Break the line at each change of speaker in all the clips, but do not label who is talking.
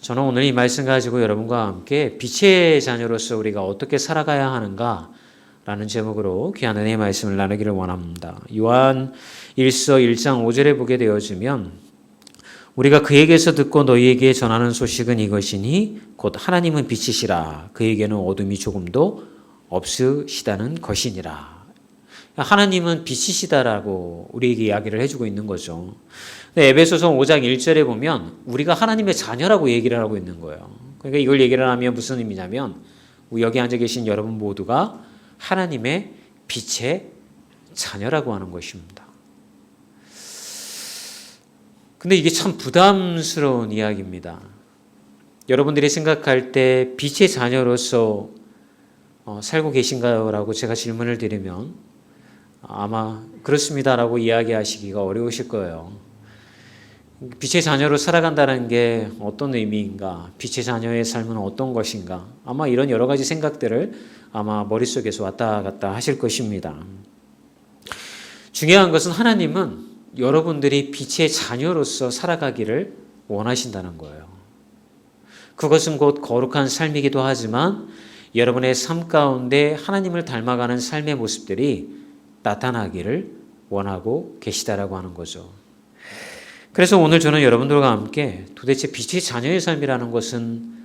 저는 오늘 이 말씀 가지고 여러분과 함께 빛의 자녀로서 우리가 어떻게 살아가야 하는가 라는 제목으로 귀한 은혜의 말씀을 나누기를 원합니다. 요한 1서 1장 5절에 보게 되어지면 우리가 그에게서 듣고 너희에게 전하는 소식은 이것이니 곧 하나님은 빛이시라 그에게는 어둠이 조금도 없으시다는 것이니라. 하나님은 빛이시다라고 우리에게 이야기를 해주고 있는 거죠. 에베소서 5장 1절에 보면 우리가 하나님의 자녀라고 얘기를 하고 있는 거예요. 그러니까 이걸 얘기를 하면 무슨 의미냐면 여기 앉아 계신 여러분 모두가 하나님의 빛의 자녀라고 하는 것입니다. 근데 이게 참 부담스러운 이야기입니다. 여러분들이 생각할 때 빛의 자녀로서 살고 계신가요? 라고 제가 질문을 드리면 아마 그렇습니다라고 이야기하시기가 어려우실 거예요. 빛의 자녀로 살아간다는 게 어떤 의미인가? 빛의 자녀의 삶은 어떤 것인가? 아마 이런 여러 가지 생각들을 아마 머릿속에서 왔다 갔다 하실 것입니다. 중요한 것은 하나님은 여러분들이 빛의 자녀로서 살아가기를 원하신다는 거예요. 그것은 곧 거룩한 삶이기도 하지만 여러분의 삶 가운데 하나님을 닮아가는 삶의 모습들이 나타나기를 원하고 계시다라고 하는 거죠. 그래서 오늘 저는 여러분들과 함께 도대체 빛의 자녀의 삶이라는 것은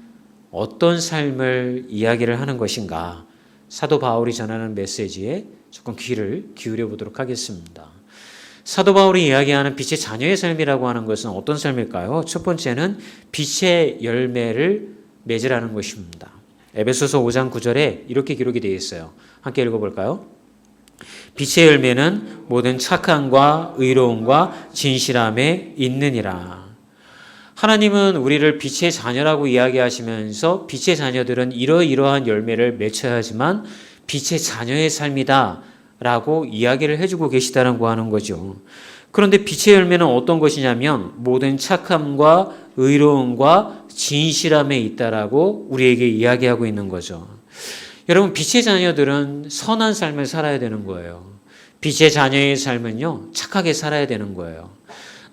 어떤 삶을 이야기를 하는 것인가 사도 바울이 전하는 메시지에 조금 귀를 기울여 보도록 하겠습니다. 사도 바울이 이야기하는 빛의 자녀의 삶이라고 하는 것은 어떤 삶일까요? 첫 번째는 빛의 열매를 맺으라는 것입니다. 에베소서 5장 9절에 이렇게 기록이 되어 있어요. 함께 읽어볼까요? 빛의 열매는 모든 착함과 의로움과 진실함에 있느니라. 하나님은 우리를 빛의 자녀라고 이야기하시면서 빛의 자녀들은 이러이러한 열매를 맺혀야 하지만 빛의 자녀의 삶이다 라고 이야기를 해주고 계시다고 하는 거죠. 그런데 빛의 열매는 어떤 것이냐면 모든 착함과 의로움과 진실함에 있다라고 우리에게 이야기하고 있는 거죠. 여러분, 빛의 자녀들은 선한 삶을 살아야 되는 거예요. 빛의 자녀의 삶은요, 착하게 살아야 되는 거예요.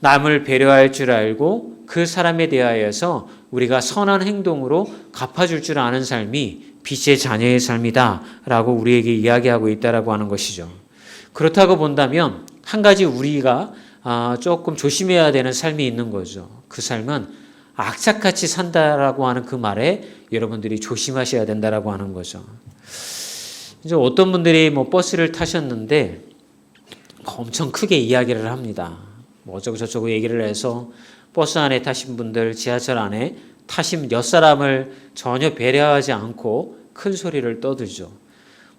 남을 배려할 줄 알고 그 사람에 대하여서 우리가 선한 행동으로 갚아줄 줄 아는 삶이 빛의 자녀의 삶이다라고 우리에게 이야기하고 있다라고 하는 것이죠. 그렇다고 본다면 한 가지 우리가 조금 조심해야 되는 삶이 있는 거죠. 그 삶은 악착같이 산다라고 하는 그 말에 여러분들이 조심하셔야 된다라고 하는 거죠. 이제 어떤 분들이 버스를 타셨는데 엄청 크게 이야기를 합니다. 어쩌고 저쩌고 얘기를 해서 버스 안에 타신 분들, 지하철 안에 타신 몇 사람을 전혀 배려하지 않고 큰 소리를 떠들죠.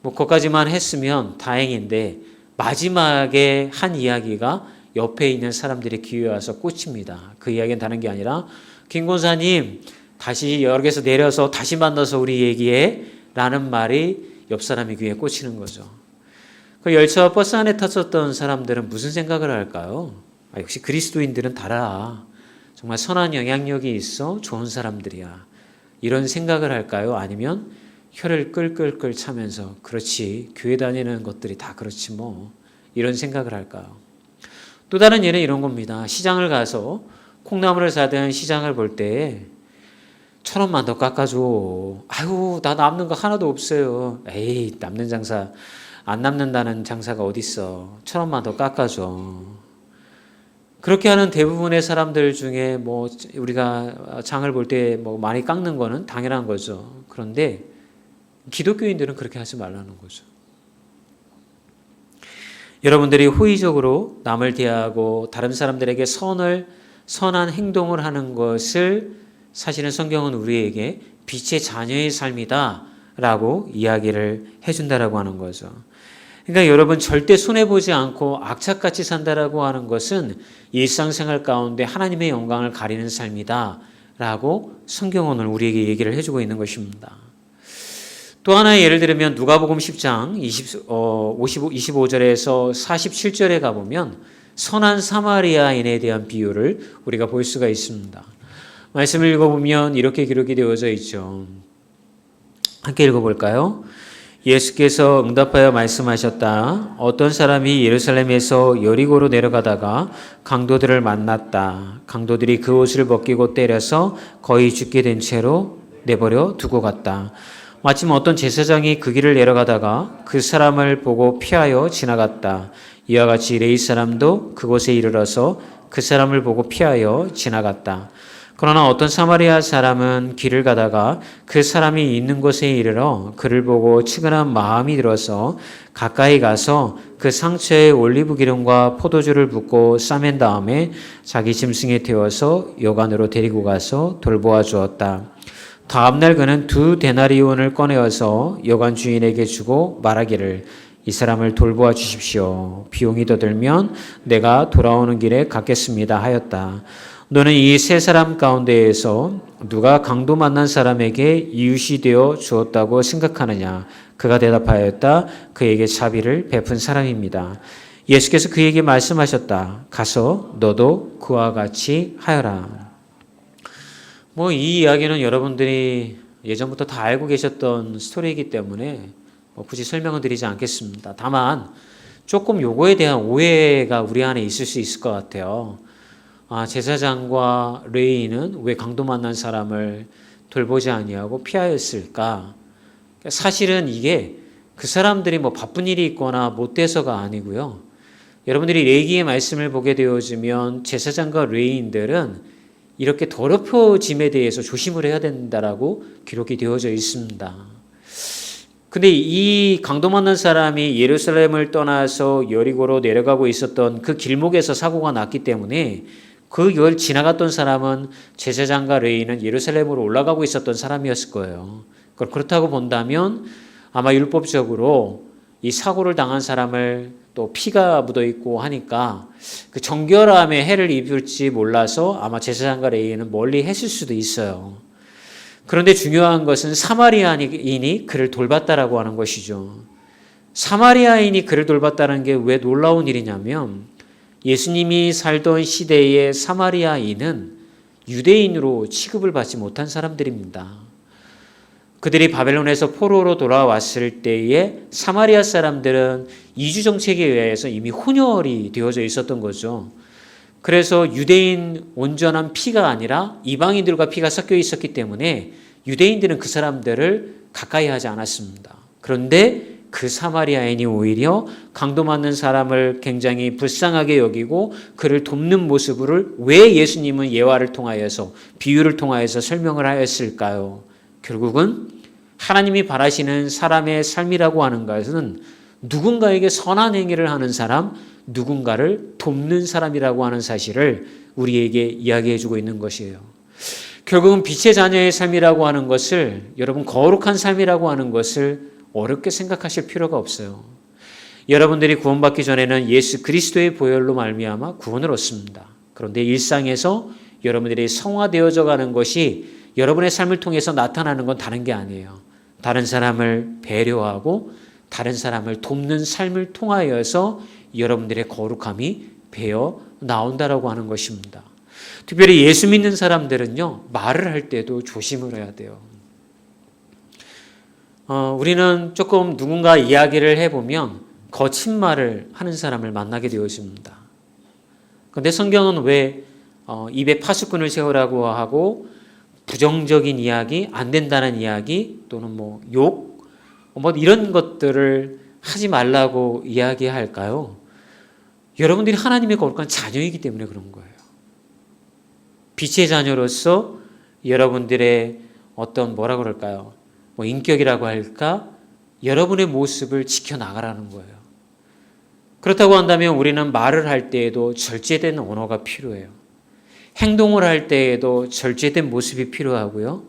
그것까지만 했으면 다행인데 마지막에 한 이야기가 옆에 있는 사람들의 귀에 와서 꽂힙니다. 그 이야기는 다른 게 아니라 김 권사님 다시 여기서 내려서 다시 만나서 우리 얘기해 라는 말이 옆 사람의 귀에 꽂히는 거죠. 그 열차와 버스 안에 탔었던 사람들은 무슨 생각을 할까요? 역시 그리스도인들은 달아. 정말 선한 영향력이 있어 좋은 사람들이야. 이런 생각을 할까요? 아니면 혀를 끌끌끌 차면서 그렇지 교회 다니는 것들이 다 그렇지 뭐 이런 생각을 할까요? 또 다른 예는 이런 겁니다. 시장을 가서 콩나물을 사든 시장을 볼 때 1,000원만 더 깎아줘. 아유 나 남는 거 하나도 없어요. 에이 남는 장사 안 남는다는 장사가 어딨어. 1,000원만 더 깎아줘. 그렇게 하는 대부분의 사람들 중에 우리가 장을 볼 때 많이 깎는 거는 당연한 거죠. 그런데 기독교인들은 그렇게 하지 말라는 거죠. 여러분들이 호의적으로 남을 대하고 다른 사람들에게 선한 행동을 하는 것을 사실은 성경은 우리에게 빛의 자녀의 삶이다 라고 이야기를 해준다라고 하는 거죠. 그러니까 여러분 절대 손해보지 않고 악착같이 산다라고 하는 것은 일상생활 가운데 하나님의 영광을 가리는 삶이다 라고 성경은 우리에게 얘기를 해주고 있는 것입니다. 또 하나의 예를 들면 누가복음 10장 25절에서 47절에 가보면 선한 사마리아인에 대한 비유를 우리가 볼 수가 있습니다. 말씀을 읽어보면 이렇게 기록이 되어져 있죠. 함께 읽어볼까요? 예수께서 응답하여 말씀하셨다. 어떤 사람이 예루살렘에서 여리고로 내려가다가 강도들을 만났다. 강도들이 그 옷을 벗기고 때려서 거의 죽게 된 채로 내버려 두고 갔다. 마침 어떤 제사장이 그 길을 내려가다가 그 사람을 보고 피하여 지나갔다. 이와 같이 레위 사람도 그곳에 이르러서 그 사람을 보고 피하여 지나갔다. 그러나 어떤 사마리아 사람은 길을 가다가 그 사람이 있는 곳에 이르러 그를 보고 측은한 마음이 들어서 가까이 가서 그 상처에 올리브 기름과 포도주를 붓고 싸맨 다음에 자기 짐승에 태워서 여관으로 데리고 가서 돌보아 주었다. 다음날 그는 2데나리온을 꺼내어서 여관 주인에게 주고 말하기를 이 사람을 돌보아 주십시오. 비용이 더 들면 내가 돌아오는 길에 갚겠습니다 하였다. 너는 이 세 사람 가운데에서 누가 강도 만난 사람에게 이웃이 되어 주었다고 생각하느냐? 그가 대답하였다. 그에게 자비를 베푼 사람입니다. 예수께서 그에게 말씀하셨다. 가서 너도 그와 같이 하여라. 이 이야기는 여러분들이 예전부터 다 알고 계셨던 스토리이기 때문에 굳이 설명을 드리지 않겠습니다. 다만 조금 요거에 대한 오해가 우리 안에 있을 수 있을 것 같아요. 제사장과 레위인은 왜 강도 만난 사람을 돌보지 아니하고 피하였을까? 사실은 이게 그 사람들이 바쁜 일이 있거나 못돼서가 아니고요. 여러분들이 레위기의 말씀을 보게 되어지면 제사장과 레위인들은 이렇게 더럽혀짐에 대해서 조심을 해야 된다라고 기록이 되어져 있습니다. 근데 이 강도 만난 사람이 예루살렘을 떠나서 여리고로 내려가고 있었던 그 길목에서 사고가 났기 때문에 그 길 지나갔던 사람은 제사장과 레위인은 예루살렘으로 올라가고 있었던 사람이었을 거예요. 그렇다고 본다면 아마 율법적으로 이 사고를 당한 사람을 또 피가 묻어 있고 하니까 그 정결함에 해를 입을지 몰라서 아마 제사장과 레위인은 멀리 했을 수도 있어요. 그런데 중요한 것은 사마리아인이 그를 돌봤다라고 하는 것이죠. 사마리아인이 그를 돌봤다는 게 왜 놀라운 일이냐면 예수님이 살던 시대의 사마리아인은 유대인으로 취급을 받지 못한 사람들입니다. 그들이 바벨론에서 포로로 돌아왔을 때에 사마리아 사람들은 이주 정책에 의해서 이미 혼혈이 되어져 있었던 거죠. 그래서 유대인 온전한 피가 아니라 이방인들과 피가 섞여 있었기 때문에 유대인들은 그 사람들을 가까이 하지 않았습니다. 그런데 그 사마리아인이 오히려 강도 맞는 사람을 굉장히 불쌍하게 여기고 그를 돕는 모습을 왜 예수님은 예화를 통하여서 비유를 통하여서 설명을 하였을까요? 결국은 하나님이 바라시는 사람의 삶이라고 하는 것은 누군가에게 선한 행위를 하는 사람, 누군가를 돕는 사람이라고 하는 사실을 우리에게 이야기해 주고 있는 것이에요. 결국은 빛의 자녀의 삶이라고 하는 것을, 여러분 거룩한 삶이라고 하는 것을 어렵게 생각하실 필요가 없어요. 여러분들이 구원받기 전에는 예수 그리스도의 보혈로 말미암아 구원을 얻습니다. 그런데 일상에서 여러분들이 성화되어져 가는 것이 여러분의 삶을 통해서 나타나는 건 다른 게 아니에요. 다른 사람을 배려하고 다른 사람을 돕는 삶을 통하여서 여러분들의 거룩함이 배어 나온다라고 하는 것입니다. 특별히 예수 믿는 사람들은요, 말을 할 때도 조심을 해야 돼요. 우리는 조금 누군가 이야기를 해보면 거친 말을 하는 사람을 만나게 되어집니다. 그런데 성경은 왜 입에 파수꾼을 세우라고 하고 부정적인 이야기, 안 된다는 이야기 또는 욕, 이런 것들을 하지 말라고 이야기할까요? 여러분들이 하나님의 거룩한 자녀이기 때문에 그런 거예요. 빛의 자녀로서 여러분들의 어떤 뭐라 그럴까요? 인격이라고 할까? 여러분의 모습을 지켜나가라는 거예요. 그렇다고 한다면 우리는 말을 할 때에도 절제된 언어가 필요해요. 행동을 할 때에도 절제된 모습이 필요하고요.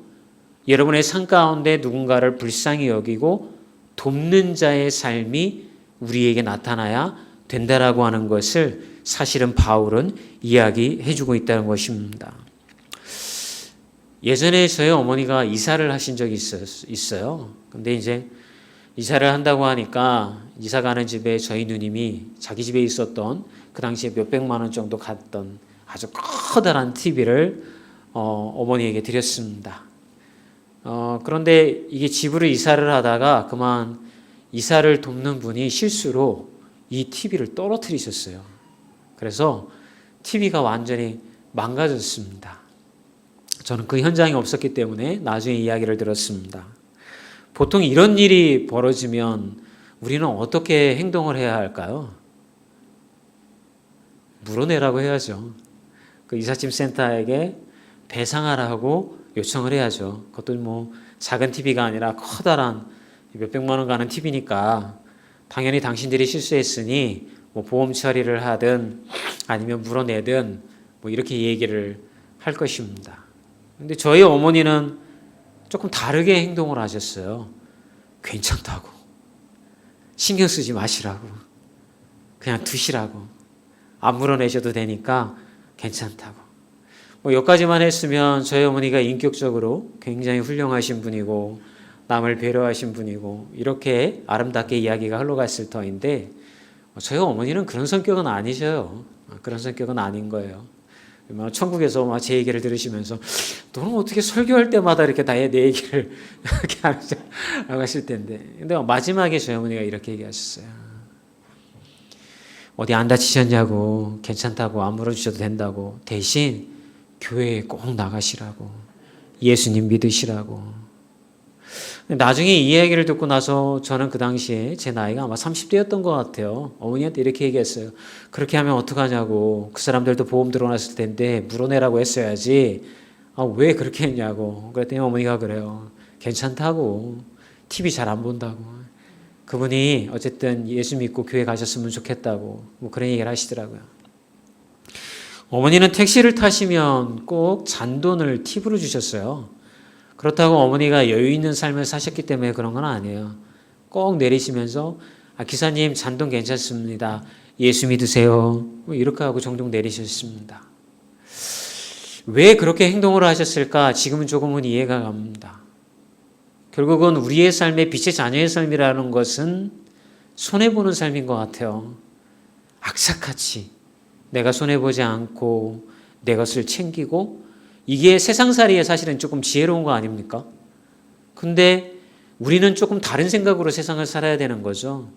여러분의 삶 가운데 누군가를 불쌍히 여기고 돕는 자의 삶이 우리에게 나타나야 된다라고 하는 것을 사실은 바울은 이야기해주고 있다는 것입니다. 예전에 저희 어머니가 이사를 하신 적이 있어요. 근데 이제 이사를 한다고 하니까 이사 가는 집에 저희 누님이 자기 집에 있었던 그 당시에 몇백만 원 정도 갔던 아주 커다란 TV를 어머니에게 드렸습니다. 그런데 이게 집으로 이사를 하다가 그만 이사를 돕는 분이 실수로 이 TV를 떨어뜨리셨어요. 그래서 TV가 완전히 망가졌습니다. 저는 그 현장에 없었기 때문에 나중에 이야기를 들었습니다. 보통 이런 일이 벌어지면 우리는 어떻게 행동을 해야 할까요? 물어내라고 해야죠. 그 이삿짐 센터에게 배상하라고 요청을 해야죠. 그것도 뭐 작은 TV가 아니라 커다란 몇백만 원 가는 TV니까 당연히 당신들이 실수했으니 뭐 보험 처리를 하든 아니면 물어내든 뭐 이렇게 얘기를 할 것입니다. 근데 저희 어머니는 조금 다르게 행동을 하셨어요. 괜찮다고. 신경 쓰지 마시라고. 그냥 두시라고. 안 물어내셔도 되니까 괜찮다고. 뭐 여기까지만 했으면 저희 어머니가 인격적으로 굉장히 훌륭하신 분이고 남을 배려하신 분이고 이렇게 아름답게 이야기가 흘러갔을 터인데 저희 어머니는 그런 성격은 아니셔요. 그런 성격은 아닌 거예요. 천국에서 제 얘기를 들으시면서 너는 어떻게 설교할 때마다 이렇게 다 내 얘기를 이렇게 하라고 하실 텐데 근데 마지막에 저희 어머니가 이렇게 얘기하셨어요. 어디 안 다치셨냐고 괜찮다고 안 물어주셔도 된다고 대신 교회에 꼭 나가시라고 예수님 믿으시라고. 나중에 이 이야기를 듣고 나서 저는 그 당시에 제 나이가 아마 30대였던 것 같아요. 어머니한테 이렇게 얘기했어요. 그렇게 하면 어떡하냐고. 그 사람들도 보험 들어놨을 텐데 물어내라고 했어야지. 왜 그렇게 했냐고. 그랬더니 어머니가 그래요. 괜찮다고. TV 잘 안 본다고. 그분이 어쨌든 예수 믿고 교회 가셨으면 좋겠다고. 뭐 그런 얘기를 하시더라고요. 어머니는 택시를 타시면 꼭 잔돈을 팁으로 주셨어요. 그렇다고 어머니가 여유 있는 삶을 사셨기 때문에 그런 건 아니에요. 꼭 내리시면서 기사님 잔돈 괜찮습니다. 예수 믿으세요. 뭐 이렇게 하고 종종 내리셨습니다. 왜 그렇게 행동을 하셨을까? 지금은 조금은 이해가 갑니다. 결국은 우리의 삶의 빛의 자녀의 삶이라는 것은 손해보는 삶인 것 같아요. 악착같이 내가 손해보지 않고 내 것을 챙기고 이게 세상살이에 사실은 조금 지혜로운 거 아닙니까? 근데 우리는 조금 다른 생각으로 세상을 살아야 되는 거죠.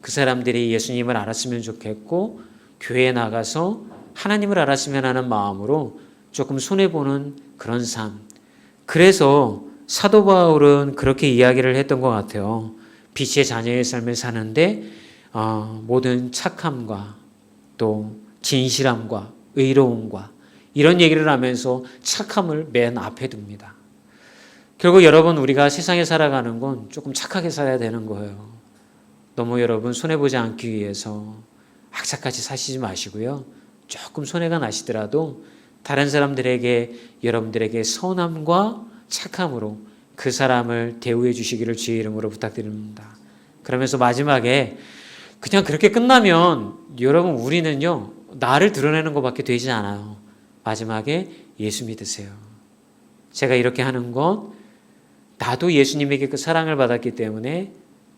그 사람들이 예수님을 알았으면 좋겠고 교회에 나가서 하나님을 알았으면 하는 마음으로 조금 손해보는 그런 삶. 그래서 사도 바울은 그렇게 이야기를 했던 것 같아요. 빛의 자녀의 삶을 사는데 모든 착함과 또 진실함과 의로움과 이런 얘기를 하면서 착함을 맨 앞에 둡니다. 결국 여러분 우리가 세상에 살아가는 건 조금 착하게 살아야 되는 거예요. 너무 여러분 손해보지 않기 위해서 악착같이 사시지 마시고요. 조금 손해가 나시더라도 다른 사람들에게 여러분들에게 선함과 착함으로 그 사람을 대우해 주시기를 주의 이름으로 부탁드립니다. 그러면서 마지막에 그냥 그렇게 끝나면 여러분 우리는요 나를 드러내는 것밖에 되지 않아요. 마지막에 예수 믿으세요. 제가 이렇게 하는 건 나도 예수님에게 그 사랑을 받았기 때문에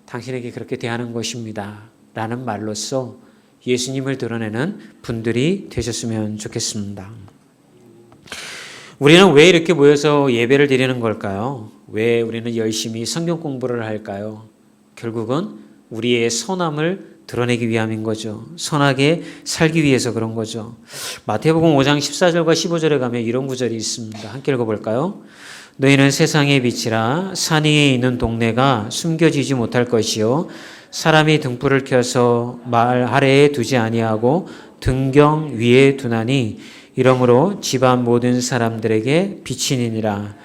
당신에게 그렇게 대하는 것입니다. 라는 말로써 예수님을 드러내는 분들이 되셨으면 좋겠습니다. 우리는 왜 이렇게 모여서 예배를 드리는 걸까요? 왜 우리는 열심히 성경 공부를 할까요? 결국은 우리의 선함을 드러내기 위함인 거죠. 선하게 살기 위해서 그런 거죠. 마태복음 5장 14절과 15절에 가면 이런 구절이 있습니다. 함께 읽어볼까요? 너희는 세상의 빛이라 산 위에 있는 동네가 숨겨지지 못할 것이요 사람이 등불을 켜서 말 아래에 두지 아니하고 등경 위에 두나니 이러므로 집안 모든 사람들에게 비치니라.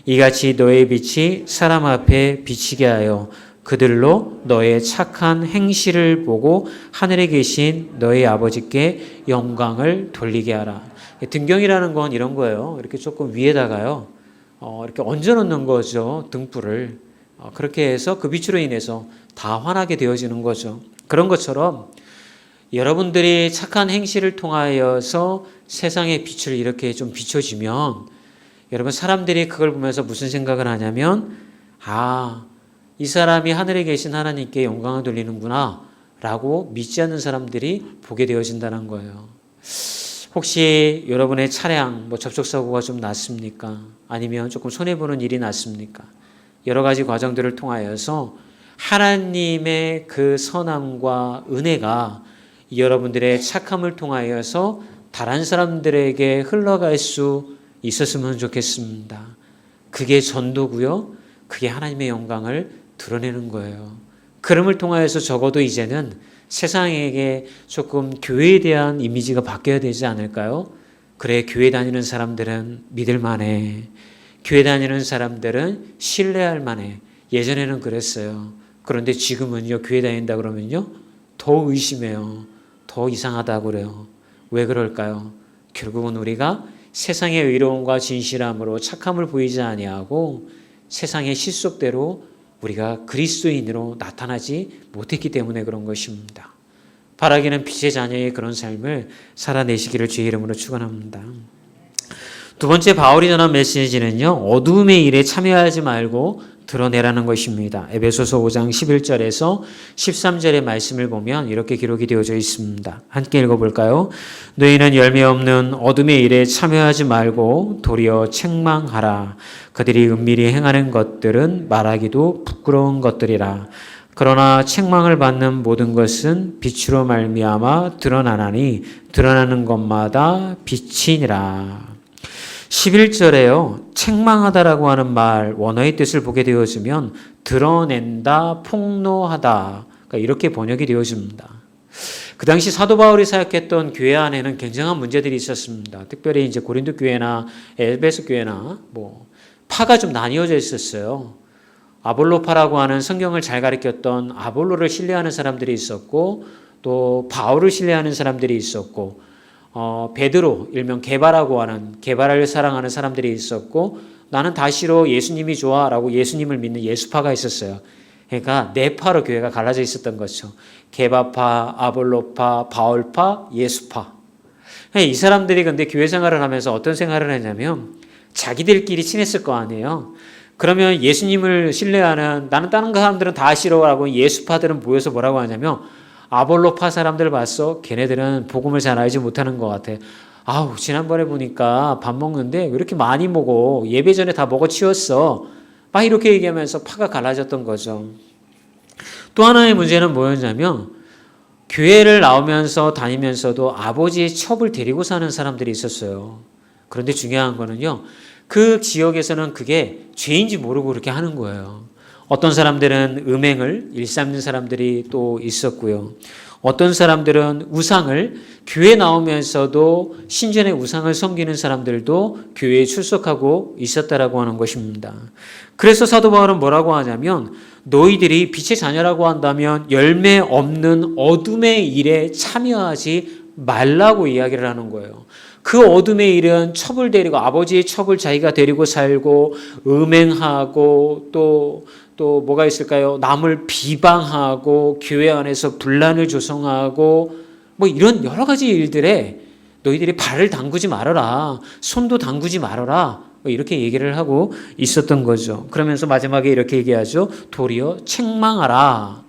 이같이 너의 빛이 사람 앞에 비치게 하여 그들로 너의 착한 행실을 보고 하늘에 계신 너의 아버지께 영광을 돌리게 하라. 등경이라는 건 이런 거예요. 이렇게 조금 위에다가요. 이렇게 얹어놓는 거죠. 등불을. 그렇게 해서 그 빛으로 인해서 다 환하게 되어지는 거죠. 그런 것처럼 여러분들이 착한 행실을 통하여서 세상의 빛을 이렇게 좀 비춰지면 여러분 사람들이 그걸 보면서 무슨 생각을 하냐면 이 사람이 하늘에 계신 하나님께 영광을 돌리는구나 라고 믿지 않는 사람들이 보게 되어진다는 거예요. 혹시 여러분의 차량 접촉사고가 좀 났습니까? 아니면 조금 손해보는 일이 났습니까? 여러 가지 과정들을 통하여서 하나님의 그 선함과 은혜가 여러분들의 착함을 통하여서 다른 사람들에게 흘러갈 수 있었으면 좋겠습니다. 그게 전도고요. 그게 하나님의 영광을 드러내는 거예요. 그럼을 통하여서 적어도 이제는 세상에게 조금 교회에 대한 이미지가 바뀌어야 되지 않을까요? 그래, 교회 다니는 사람들은 믿을 만해. 교회 다니는 사람들은 신뢰할 만해. 예전에는 그랬어요. 그런데 지금은요, 교회 다닌다 그러면요, 더 의심해요. 더 이상하다고 그래요. 왜 그럴까요? 결국은 우리가 세상의 의로움과 진실함으로 착함을 보이지 아니하고 세상의 실속대로 우리가 그리스도인으로 나타나지 못했기 때문에 그런 것입니다. 바라기는 빛의 자녀의 그런 삶을 살아내시기를 주의 이름으로 축원합니다. 두 번째 바울이 전한 메시지는요, 어두움의 일에 참여하지 말고 드러내라는 것입니다. 에베소서 5장 11절에서 13절의 말씀을 보면 이렇게 기록이 되어져 있습니다. 함께 읽어볼까요? 너희는 열매 없는 어둠의 일에 참여하지 말고 도리어 책망하라. 그들이 은밀히 행하는 것들은 말하기도 부끄러운 것들이라. 그러나 책망을 받는 모든 것은 빛으로 말미암아 드러나나니 드러나는 것마다 빛이니라. 11절에요. 책망하다라고 하는 말 원어의 뜻을 보게 되어지면 드러낸다, 폭로하다, 그러니까 이렇게 번역이 되어집니다. 그 당시 사도 바울이 사역했던 교회 안에는 굉장한 문제들이 있었습니다. 특별히 이제 고린도 교회나 에베소 교회나 파가 좀 나뉘어져 있었어요. 아볼로파라고 하는 성경을 잘 가르쳤던 아볼로를 신뢰하는 사람들이 있었고, 또 바울을 신뢰하는 사람들이 있었고, 베드로, 일명 게바라고 하는 게바를 사랑하는 사람들이 있었고, 나는 다시로 예수님이 좋아라고 예수님을 믿는 예수파가 있었어요. 그러니까 네 파로 교회가 갈라져 있었던 거죠. 게바파, 아볼로파, 바울파, 예수파. 이 사람들이 근데 교회 생활을 하면서 어떤 생활을 했냐면 자기들끼리 친했을 거 아니에요. 그러면 예수님을 신뢰하는, 나는 다른 사람들은 다 싫어라고 예수파들은 모여서 뭐라고 하냐면, 아볼로파 사람들 봤어? 걔네들은 복음을 잘 알지 못하는 것 같아. 아우, 지난번에 보니까 밥 먹는데 왜 이렇게 많이 먹어? 예배 전에 다 먹어 치웠어. 막 이렇게 얘기하면서 파가 갈라졌던 거죠. 또 하나의 문제는 뭐였냐면, 교회를 나오면서 다니면서도 아버지의 첩을 데리고 사는 사람들이 있었어요. 그런데 중요한 거는요, 그 지역에서는 그게 죄인지 모르고 그렇게 하는 거예요. 어떤 사람들은 음행을 일삼는 사람들이 또 있었고요. 어떤 사람들은 우상을, 교회 나오면서도 신전의 우상을 섬기는 사람들도 교회에 출석하고 있었다라고 하는 것입니다. 그래서 사도 바울은 뭐라고 하냐면, 너희들이 빛의 자녀라고 한다면 열매 없는 어둠의 일에 참여하지 말라고 이야기를 하는 거예요. 그 어둠의 일은 첩을 데리고, 아버지의 첩을 자기가 데리고 살고, 음행하고, 또 뭐가 있을까요? 남을 비방하고, 교회 안에서 분란을 조성하고, 이런 여러 가지 일들에 너희들이 발을 담그지 말아라. 손도 담그지 말아라. 이렇게 얘기를 하고 있었던 거죠. 그러면서 마지막에 이렇게 얘기하죠. 도리어 책망하라.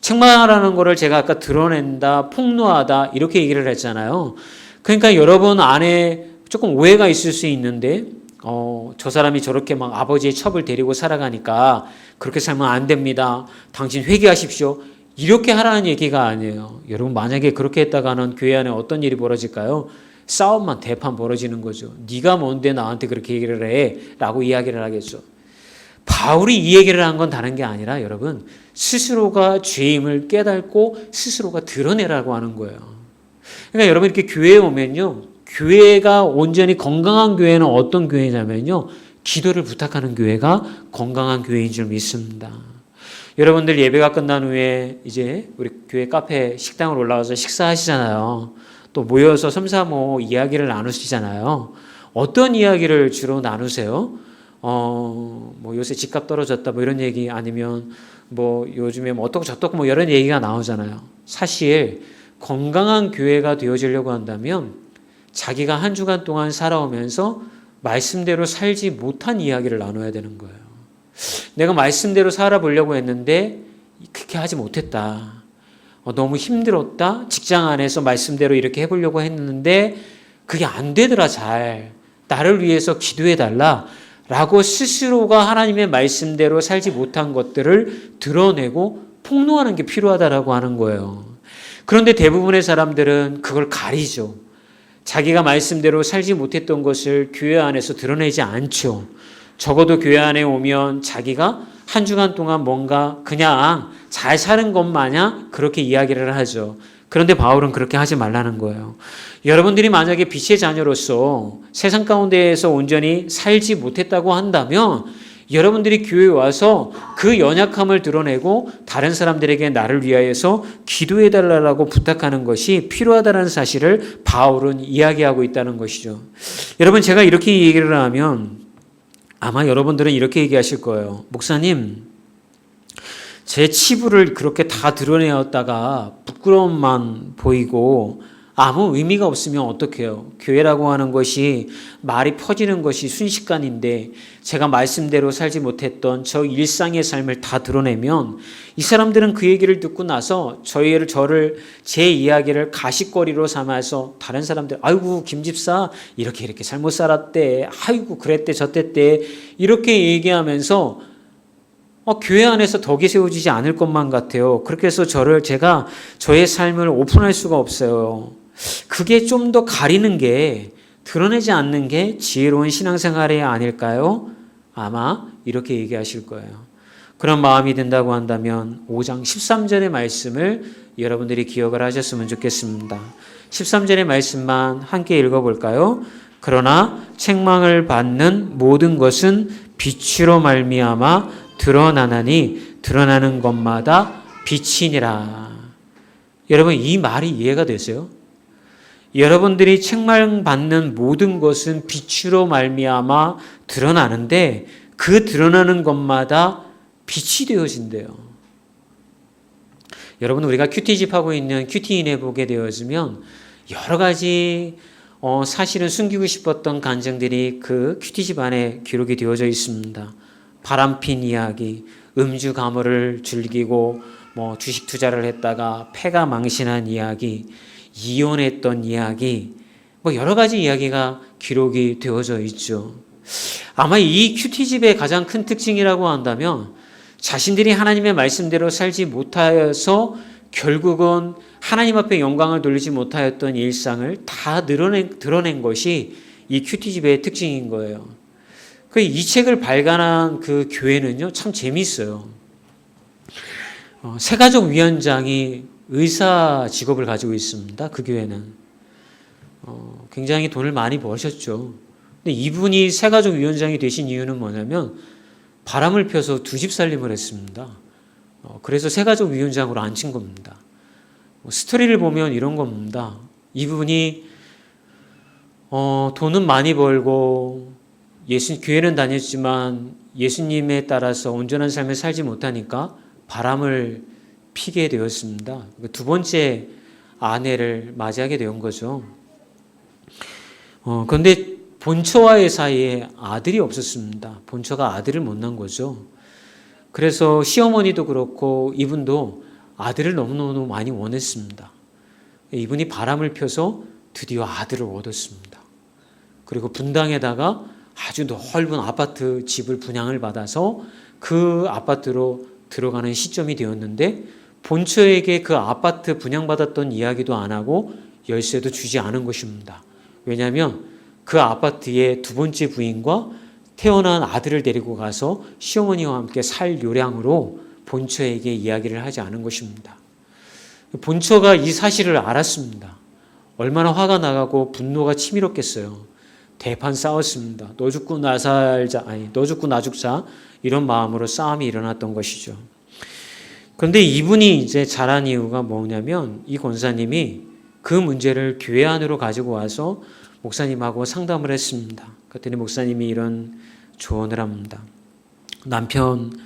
책망하라는 거를 제가 아까 드러낸다, 폭로하다 이렇게 얘기를 했잖아요. 그러니까 여러분 안에 조금 오해가 있을 수 있는데, 저 사람이 저렇게 막 아버지의 첩을 데리고 살아가니까 그렇게 살면 안 됩니다. 당신 회개하십시오. 이렇게 하라는 얘기가 아니에요. 여러분 만약에 그렇게 했다가는 교회 안에 어떤 일이 벌어질까요? 싸움만 대판 벌어지는 거죠. 네가 뭔데 나한테 그렇게 얘기를 해? 라고 이야기를 하겠죠. 바울이 이 얘기를 한 건 다른 게 아니라 여러분 스스로가 죄임을 깨닫고 스스로가 드러내라고 하는 거예요. 그러니까 여러분 이렇게 교회에 오면요, 교회가 온전히 건강한 교회는 어떤 교회냐면요, 기도를 부탁하는 교회가 건강한 교회인 줄 믿습니다. 여러분들 예배가 끝난 후에 이제 우리 교회 카페 식당으로 올라와서 식사하시잖아요. 또 모여서 삼삼오오 이야기를 나누시잖아요. 어떤 이야기를 주로 나누세요? 요새 집값 떨어졌다 이런 얘기, 아니면 요즘에 어떻고 저떻고 이런 얘기가 나오잖아요. 사실 건강한 교회가 되어지려고 한다면 자기가 한 주간 동안 살아오면서 말씀대로 살지 못한 이야기를 나눠야 되는 거예요. 내가 말씀대로 살아보려고 했는데 그렇게 하지 못했다. 너무 힘들었다. 직장 안에서 말씀대로 이렇게 해보려고 했는데 그게 안 되더라. 잘 나를 위해서 기도해달라 라고 스스로가 하나님의 말씀대로 살지 못한 것들을 드러내고 폭로하는 게 필요하다라고 하는 거예요. 그런데 대부분의 사람들은 그걸 가리죠. 자기가 말씀대로 살지 못했던 것을 교회 안에서 드러내지 않죠. 적어도 교회 안에 오면 자기가 한 주간 동안 뭔가 그냥 잘 사는 것 마냥 그렇게 이야기를 하죠. 그런데 바울은 그렇게 하지 말라는 거예요. 여러분들이 만약에 빛의 자녀로서 세상 가운데에서 온전히 살지 못했다고 한다면 여러분들이 교회에 와서 그 연약함을 드러내고 다른 사람들에게 나를 위하여서 기도해달라고 부탁하는 것이 필요하다는 사실을 바울은 이야기하고 있다는 것이죠. 여러분, 제가 이렇게 얘기를 하면 아마 여러분들은 이렇게 얘기하실 거예요. 목사님, 제 치부를 그렇게 다 드러내었다가 부끄러움만 보이고 아무 의미가 없으면 어떡해요? 교회라고 하는 것이 말이 퍼지는 것이 순식간인데 제가 말씀대로 살지 못했던 저 일상의 삶을 다 드러내면 이 사람들은 그 얘기를 듣고 나서 제 이야기를 가십거리로 삼아서 다른 사람들, 아이고 김 집사 이렇게 잘못 살았대, 아이고 그랬대 저랬대 이렇게 얘기하면서 교회 안에서 덕이 세워지지 않을 것만 같아요. 그렇게 해서 제가 저의 삶을 오픈할 수가 없어요. 그게 좀 더 가리는 게, 드러내지 않는 게 지혜로운 신앙생활이 아닐까요? 아마 이렇게 얘기하실 거예요. 그런 마음이 든다고 한다면 5장 13절의 말씀을 여러분들이 기억을 하셨으면 좋겠습니다. 13절의 말씀만 함께 읽어볼까요? 그러나 책망을 받는 모든 것은 빛으로 말미암아 드러나나니 드러나는 것마다 빛이니라. 여러분, 이 말이 이해가 되세요? 여러분들이 책망받는 모든 것은 빛으로 말미암아 드러나는데 그 드러나는 것마다 빛이 되어진대요. 여러분, 우리가 큐티집 하고 있는 큐티인에 보게 되어지면 여러 가지 사실은 숨기고 싶었던 간증들이 그 큐티집 안에 기록이 되어져 있습니다. 바람핀 이야기, 음주 가물을 즐기고 주식 투자를 했다가 패가 망신한 이야기, 이혼했던 이야기, 여러 가지 이야기가 기록이 되어져 있죠. 아마 이 큐티집의 가장 큰 특징이라고 한다면 자신들이 하나님의 말씀대로 살지 못하여서 결국은 하나님 앞에 영광을 돌리지 못하였던 일상을 다 드러낸 것이 이 큐티집의 특징인 거예요. 이 책을 발간한 그 교회는요, 참 재미있어요. 새가족위원장이 의사 직업을 가지고 있습니다. 그 교회는. 굉장히 돈을 많이 버셨죠. 근데 이분이 새가족위원장이 되신 이유는 뭐냐면 바람을 펴서 두 집 살림을 했습니다. 그래서 새가족위원장으로 앉힌 겁니다. 스토리를 보면 이런 겁니다. 이분이 돈은 많이 벌고 교회는 다녔지만 예수님에 따라서 온전한 삶을 살지 못하니까 바람을 피게 되었습니다. 두 번째 아내를 맞이하게 된 거죠. 그런데 본처와의 사이에 아들이 없었습니다. 본처가 아들을 못 낳은 거죠. 그래서 시어머니도 그렇고 이분도 아들을 너무너무 많이 원했습니다. 이분이 바람을 펴서 드디어 아들을 얻었습니다. 그리고 분당에다가 아주 넓은 아파트 집을 분양을 받아서 그 아파트로 들어가는 시점이 되었는데 본처에게 그 아파트 분양받았던 이야기도 안 하고 열쇠도 주지 않은 것입니다. 왜냐하면 그 아파트의 두 번째 부인과 태어난 아들을 데리고 가서 시어머니와 함께 살 요량으로 본처에게 이야기를 하지 않은 것입니다. 본처가 이 사실을 알았습니다. 얼마나 화가 나가고 분노가 치밀었겠어요. 대판 싸웠습니다. 너 죽고 나 살자, 너 죽고 나 죽자, 이런 마음으로 싸움이 일어났던 것이죠. 그런데 이분이 이제 잘한 이유가 뭐냐면 이 권사님이 그 문제를 교회 안으로 가지고 와서 목사님하고 상담을 했습니다. 그랬더니 목사님이 이런 조언을 합니다. 남편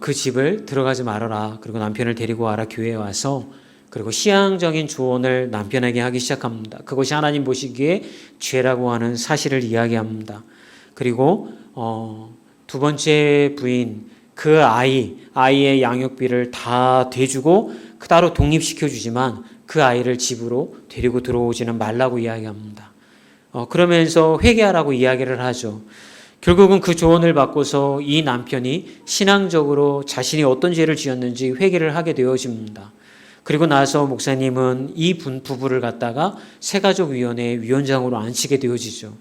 그 집을 들어가지 말아라. 그리고 남편을 데리고 와라. 교회에 와서. 그리고 시향적인 조언을 남편에게 하기 시작합니다. 그것이 하나님 보시기에 죄라고 하는 사실을 이야기합니다. 그리고 두 번째 부인 그 아이의 양육비를 다 대주고 따로 독립시켜주지만 그 아이를 집으로 데리고 들어오지는 말라고 이야기합니다. 그러면서 회개하라고 이야기를 하죠. 결국은 그 조언을 받고서 이 남편이 신앙적으로 자신이 어떤 죄를 지었는지 회개를 하게 되어집니다. 그리고 나서 목사님은 이 부부를 갖다가 새가족위원회 위원장으로 앉히게 되어지죠.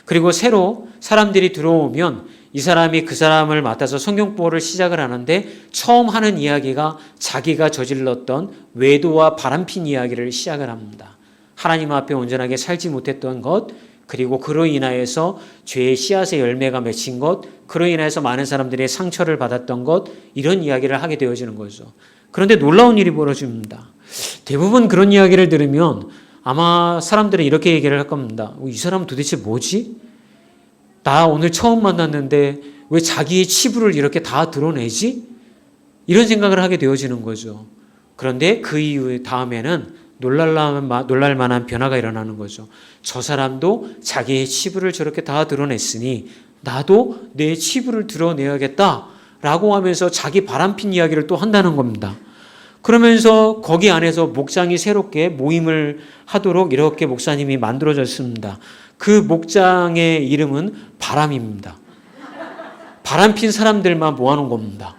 그리고 새로 사람들이 들어오면 이 사람이 그 사람을 맡아서 성경보호를 시작을 하는데 처음 하는 이야기가 자기가 저질렀던 외도와 바람핀 이야기를 시작을 합니다. 하나님 앞에 온전하게 살지 못했던 것, 그리고 그로 인하여서 죄의 씨앗의 열매가 맺힌 것, 그로 인해서 많은 사람들이 상처를 받았던 것, 이런 이야기를 하게 되어지는 거죠. 그런데 놀라운 일이 벌어집니다. 대부분 그런 이야기를 들으면 아마 사람들은 이렇게 얘기를 할 겁니다. 이 사람은 도대체 뭐지? 나 오늘 처음 만났는데 왜 자기의 치부를 이렇게 다 드러내지? 이런 생각을 하게 되어지는 거죠. 그런데 그 이후 다음에는 놀랄 만한 변화가 일어나는 거죠. 저 사람도 자기의 치부를 저렇게 다 드러냈으니 나도 내 치부를 드러내야겠다라고 하면서 자기 바람핀 이야기를 또 한다는 겁니다. 그러면서 거기 안에서 목장이 새롭게 모임을 하도록 이렇게 목사님이 만들어졌습니다. 그 목장의 이름은 바람입니다. 바람핀 사람들만 모아놓은 겁니다.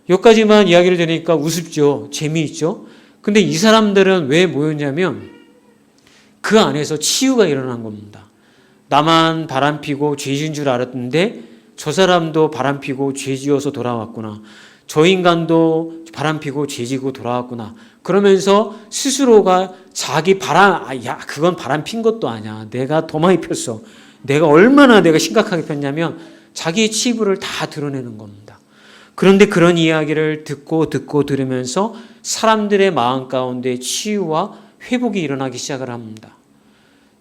여기까지만 이야기를 들으니까 우습죠. 재미있죠. 근데 이 사람들은 왜 모였냐면 그 안에서 치유가 일어난 겁니다. 나만 바람피고 죄진 줄 알았는데 저 사람도 바람피고 죄지어서 돌아왔구나. 저 인간도 바람피고 죄지고 돌아왔구나. 그러면서 스스로가 자기 그건 바람핀 것도 아니야. 내가 더 많이 폈어. 내가 얼마나 심각하게 폈냐면 자기의 치부를 다 드러내는 겁니다. 그런데 그런 이야기를 듣고 들으면서 사람들의 마음 가운데 치유와 회복이 일어나기 시작을 합니다.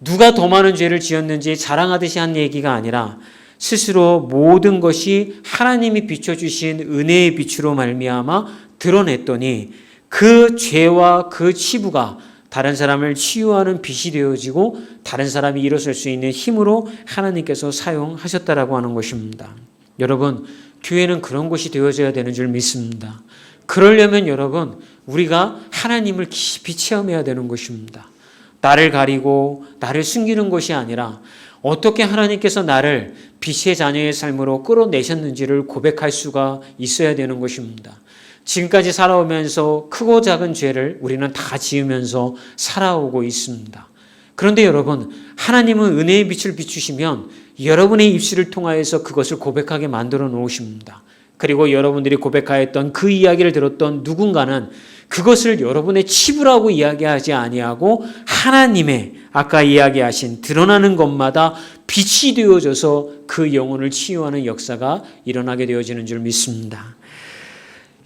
누가 더 많은 죄를 지었는지 자랑하듯이 한 얘기가 아니라 스스로 모든 것이 하나님이 비춰주신 은혜의 빛으로 말미암아 드러냈더니 그 죄와 그 치부가 다른 사람을 치유하는 빛이 되어지고 다른 사람이 일어설 수 있는 힘으로 하나님께서 사용하셨다라고 하는 것입니다. 여러분, 교회는 그런 곳이 되어져야 되는 줄 믿습니다. 그러려면 여러분, 우리가 하나님을 깊이 체험해야 되는 것입니다. 나를 가리고 나를 숨기는 것이 아니라 어떻게 하나님께서 나를 빛의 자녀의 삶으로 끌어내셨는지를 고백할 수가 있어야 되는 것입니다. 지금까지 살아오면서 크고 작은 죄를 우리는 다 지으면서 살아오고 있습니다. 그런데 여러분, 하나님은 은혜의 빛을 비추시면 여러분의 입술을 통하여서 그것을 고백하게 만들어 놓으십니다. 그리고 여러분들이 고백하였던 그 이야기를 들었던 누군가는 그것을 여러분의 치부라고 이야기하지 아니하고 하나님의 아까 이야기하신 드러나는 것마다 빛이 되어져서 그 영혼을 치유하는 역사가 일어나게 되어지는 줄 믿습니다.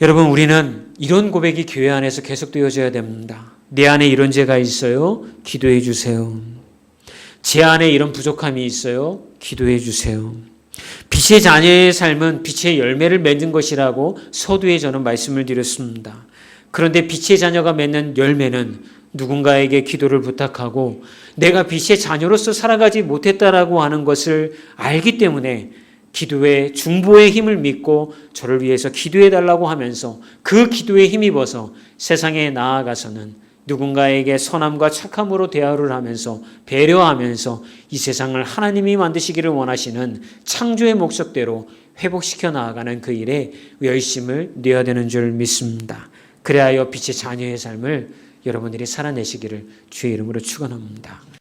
여러분, 우리는 이런 고백이 교회 안에서 계속되어져야 됩니다. 내 안에 이런 죄가 있어요. 기도해 주세요. 제 안에 이런 부족함이 있어요. 기도해 주세요. 빛의 자녀의 삶은 빛의 열매를 맺는 것이라고 서두에 저는 말씀을 드렸습니다. 그런데 빛의 자녀가 맺는 열매는 누군가에게 기도를 부탁하고 내가 빛의 자녀로서 살아가지 못했다라고 하는 것을 알기 때문에 기도의 중보의 힘을 믿고 저를 위해서 기도해 달라고 하면서 그 기도에 힘입어서 세상에 나아가서는 누군가에게 선함과 착함으로 대화를 하면서 배려하면서 이 세상을 하나님이 만드시기를 원하시는 창조의 목적대로 회복시켜 나아가는 그 일에 열심을 내야 되는 줄 믿습니다. 그래야 빛의 자녀의 삶을 여러분들이 살아내시기를 주의 이름으로 축원합니다.